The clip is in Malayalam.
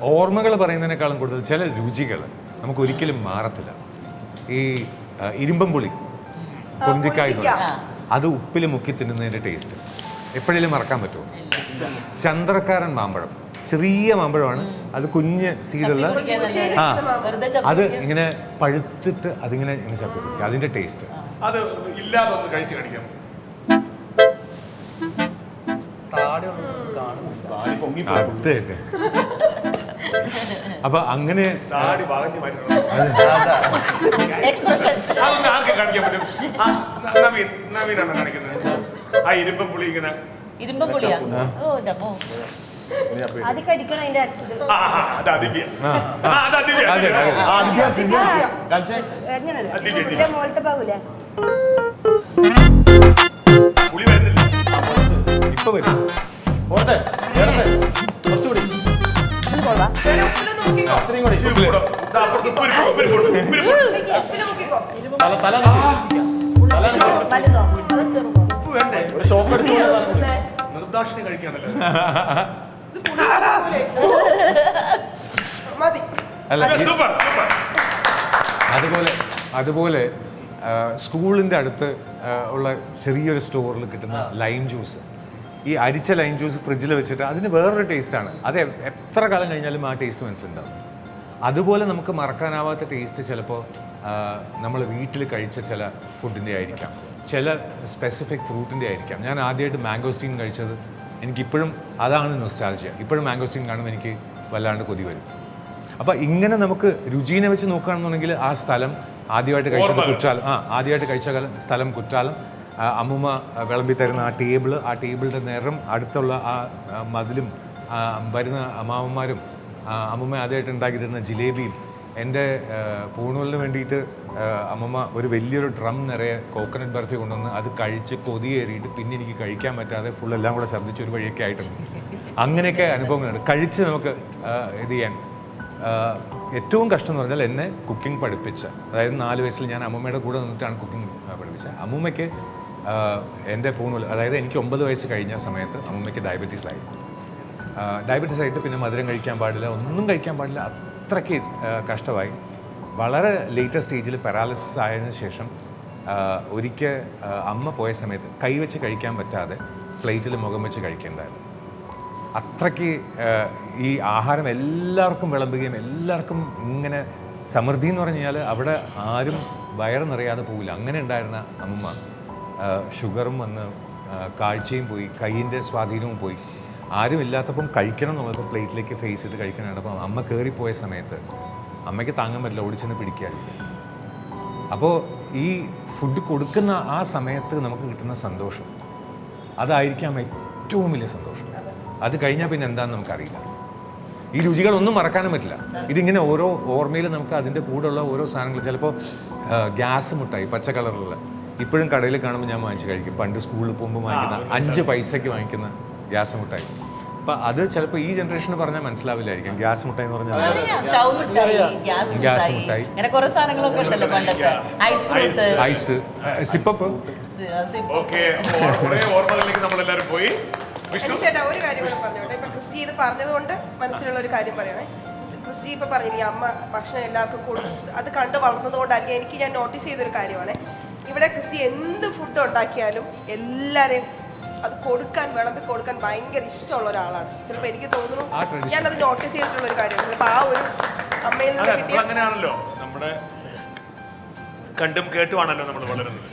ഓർമ്മകൾ പറയുന്നതിനേക്കാളും കൂടുതൽ ചില രുചികൾ നമുക്ക് ഒരിക്കലും മാറത്തില്ല. ഈ ഇരുമ്പം പുളി കൊഞ്ചിക്കായ അത് ഉപ്പിൽ മുക്കി തിന്നുന്നതിൻ്റെ ടേസ്റ്റ് എപ്പോഴേലും മറക്കാൻ പറ്റുമോ? ചന്ദ്രക്കാരൻ മാമ്പഴം, ചെറിയ മാമ്പഴമാണ്, അത് കുഞ്ഞ് സീഡുള്ള, അത് ഇങ്ങനെ പഴുത്തിട്ട് അതിങ്ങനെ ഇങ്ങനെ ചപ്പിക്കും, അതിൻ്റെ ടേസ്റ്റ് അത് ഇല്ലാതെ ഒന്ന് കഴിച്ചു കാണിക്കാം. അത് തന്നെ. അപ്പൊ അങ്ങനെ അതൊന്നും ആർക്ക് കാണിക്കാൻ പറ്റും? നവീനാണ് കാണിക്കുന്നത്. ആ ഇരുമ്പം പുളി ഇങ്ങനെ പുളി വരുന്നില്ല. ഇപ്പൊ വരും. നിർദാക്ഷിണി കഴിക്കാനല്ലേ? അതുപോലെ സ്കൂളിൻ്റെ അടുത്ത് ഉള്ള ചെറിയൊരു സ്റ്റോറിൽ കിട്ടുന്ന ലൈം ജ്യൂസ്, ഈ അരിച്ച ലൈം ജ്യൂസ് ഫ്രിഡ്ജിൽ വെച്ചിട്ട് അതിന് വേറൊരു ടേസ്റ്റാണ്. അത് എത്ര കാലം കഴിഞ്ഞാലും ആ ടേസ്റ്റ് മനസ്സിലുണ്ടാവും. അതുപോലെ നമുക്ക് മറക്കാനാവാത്ത ടേസ്റ്റ് ചിലപ്പോൾ നമ്മൾ വീട്ടിൽ കഴിച്ച ചില ഫുഡിൻ്റെ ആയിരിക്കാം, ചില സ്പെസിഫിക് ഫ്രൂട്ടിൻ്റെ ആയിരിക്കാം. ഞാൻ ആദ്യമായിട്ട് മാംഗോസ്റ്റീൻ കഴിച്ചത് എനിക്കിപ്പോഴും അതാണ് നൊസ്റ്റാൾജിയ. ഇപ്പോഴും മാംഗോസ്റ്റീൻ കാണുമ്പോൾ എനിക്ക് വല്ലാണ്ട് കൊതി വരും. അപ്പോൾ ഇങ്ങനെ നമുക്ക് രുചീനെ വെച്ച് നോക്കുകയാണെന്നുണ്ടെങ്കിൽ ആ സ്ഥലം ആദ്യമായിട്ട് കഴിച്ചത് കുറ്റാലം, ആദ്യമായിട്ട് കഴിച്ച സ്ഥലം കുറ്റാലം, അമ്മൂമ്മ വിളമ്പി തരുന്ന ആ ടേബിളിൻ്റെ നിറം, അടുത്തുള്ള ആ മതിലും, വരുന്ന അമ്മാവന്മാരും, അമ്മൂമ്മ ആദ്യമായിട്ട് ഉണ്ടാക്കി തരുന്ന ജിലേബിയും, എൻ്റെ പൂണൂലിന് വേണ്ടിയിട്ട് അമ്മമ്മ ഒരു വലിയൊരു ഡ്രം നിറയെ കോക്കനട്ട് ബർഫി കൊണ്ടുവന്ന് അത് കഴിച്ച് കൊതിയേറിയിട്ട് പിന്നെ എനിക്ക് കഴിക്കാൻ പറ്റാതെ ഫുൾ എല്ലാം കൂടെ ഛർദ്ദിച്ച് ഒരു വഴിയൊക്കെ ആയിട്ടുണ്ട്. അങ്ങനെയൊക്കെ അനുഭവങ്ങളുണ്ട്. കഴിച്ച് നമുക്ക് ഇത് ചെയ്യാൻ ഏറ്റവും കഷ്ടം എന്ന് പറഞ്ഞാൽ എന്നെ കുക്കിംഗ് പഠിപ്പിച്ച, അതായത് 4 വയസ്സിൽ ഞാൻ അമ്മൂമ്മയുടെ കൂടെ നിന്നിട്ടാണ് കുക്കിംഗ് പഠിപ്പിച്ചത്. അമ്മൂമ്മയ്ക്ക് എൻ്റെ പൂണൂൽ, അതായത് എനിക്ക് 9 വയസ്സ് കഴിഞ്ഞ സമയത്ത് അമ്മൂമ്മയ്ക്ക് ഡയബറ്റീസ് ആയിട്ട് പിന്നെ മധുരം കഴിക്കാൻ പാടില്ല, ഒന്നും കഴിക്കാൻ പാടില്ല, അത്രയ്ക്ക് കഷ്ടമായി. വളരെ ലേറ്റസ്റ്റ് സ്റ്റേജിൽ പാരാലിസിസ് ആയതിനു ശേഷം ഒരിക്കൽ അമ്മ പോയ സമയത്ത് കൈവച്ച് കഴിക്കാൻ പറ്റാതെ പ്ലേറ്റിൽ മുഖം വെച്ച് കഴിക്കേണ്ടായിരുന്നു. അത്രയ്ക്ക് ഈ ആഹാരം എല്ലാവർക്കും വിളമ്പുകയും എല്ലാവർക്കും ഇങ്ങനെ സമൃദ്ധി എന്ന് പറഞ്ഞു കഴിഞ്ഞാൽ അവിടെ ആരും വയറ് നിറയാതെ പോകില്ല. അങ്ങനെ ഉണ്ടായിരുന്ന അമ്മമ്മ ഷുഗറും വന്ന് കാഴ്ചയും പോയി, കൈയിൻ്റെ സ്വാധീനവും പോയി. ആരും ഇല്ലാത്തപ്പം കഴിക്കണം എന്നുള്ളപ്പോൾ പ്ലേറ്റിലേക്ക് ഫേസ് ചെയ്ത് കഴിക്കണമാണ്. അപ്പം അമ്മ കയറിപ്പോയ സമയത്ത് അമ്മയ്ക്ക് താങ്ങാൻ പറ്റില്ല, ഓടിച്ചെന്ന് പിടിക്കാറില്ല. അപ്പോൾ ഈ ഫുഡ് കൊടുക്കുന്ന ആ സമയത്ത് നമുക്ക് കിട്ടുന്ന സന്തോഷം, അതായിരിക്കാം ഏറ്റവും വലിയ സന്തോഷം. അത് കഴിഞ്ഞാൽ പിന്നെ എന്താണെന്ന് നമുക്കറിയില്ല. ഈ രുചികളൊന്നും മറക്കാനും പറ്റില്ല. ഇതിങ്ങനെ ഓരോ ഓർമ്മയിൽ നമുക്ക് അതിൻ്റെ കൂടെയുള്ള ഓരോ സാധനങ്ങൾ, ചിലപ്പോൾ ഗ്യാസ് മുട്ടായി പച്ച കളറിലുള്ള ഇപ്പോഴും കടയിൽ കാണുമ്പോൾ ഞാൻ വാങ്ങിച്ച് കഴിക്കും. പണ്ട് സ്കൂളിൽ പോകുമ്പോൾ വാങ്ങിക്കുന്ന 5 പൈസയ്ക്ക് വാങ്ങിക്കുന്ന ഗ്യാസ് മുട്ടായി. അപ്പം അത് ചിലപ്പോൾ ഈ ജനറേഷന് പറഞ്ഞാൽ മനസ്സിലാവില്ലായിരിക്കും. ഗ്യാസ് മുട്ടായി എന്ന് പറഞ്ഞാൽ ഗ്യാസ് മുട്ടായി, ഐസ്, സിപ്പപ്പ്. ഓർമ്മകളിലേക്ക് നമ്മളെല്ലാവരും പോയി. ചേട്ടാ ഒരു കാര്യം കൂടെ പറഞ്ഞോട്ടെ. ഇപ്പൊ ക്രിസ്റ്റി ഇത് പറഞ്ഞതുകൊണ്ട് മനസ്സിലുള്ള ഒരു കാര്യം പറയണേ. ക്രിസ്റ്റി ഇപ്പൊ പറഞ്ഞില്ലേ അമ്മ ഭക്ഷണം എല്ലാവർക്കും കൊടുത്ത് അത് കണ്ട് വളർന്നതുകൊണ്ടായിരിക്കും. എനിക്ക് ഞാൻ നോട്ടീസ് ചെയ്തൊരു കാര്യമാണ്, ഇവിടെ ക്രിസ്റ്റി എന്ത് ഫുഡ് ഉണ്ടാക്കിയാലും എല്ലാവരെയും അത് വിളമ്പി കൊടുക്കാൻ ഭയങ്കര ഇഷ്ടമുള്ള ഒരാളാണ്. ചിലപ്പോൾ എനിക്ക് തോന്നുന്നു ഞാനത് നോട്ടീസ് ചെയ്തിട്ടുള്ള ഒരു കാര്യമാണ്. ചിലപ്പോൾ ആ ഒരു അമ്മയിൽ നിന്ന് അങ്ങനെയാണല്ലോ, നമ്മുടെ കണ്ടും കേട്ടുമാണല്ലോ നമ്മൾ വളരുന്നത്.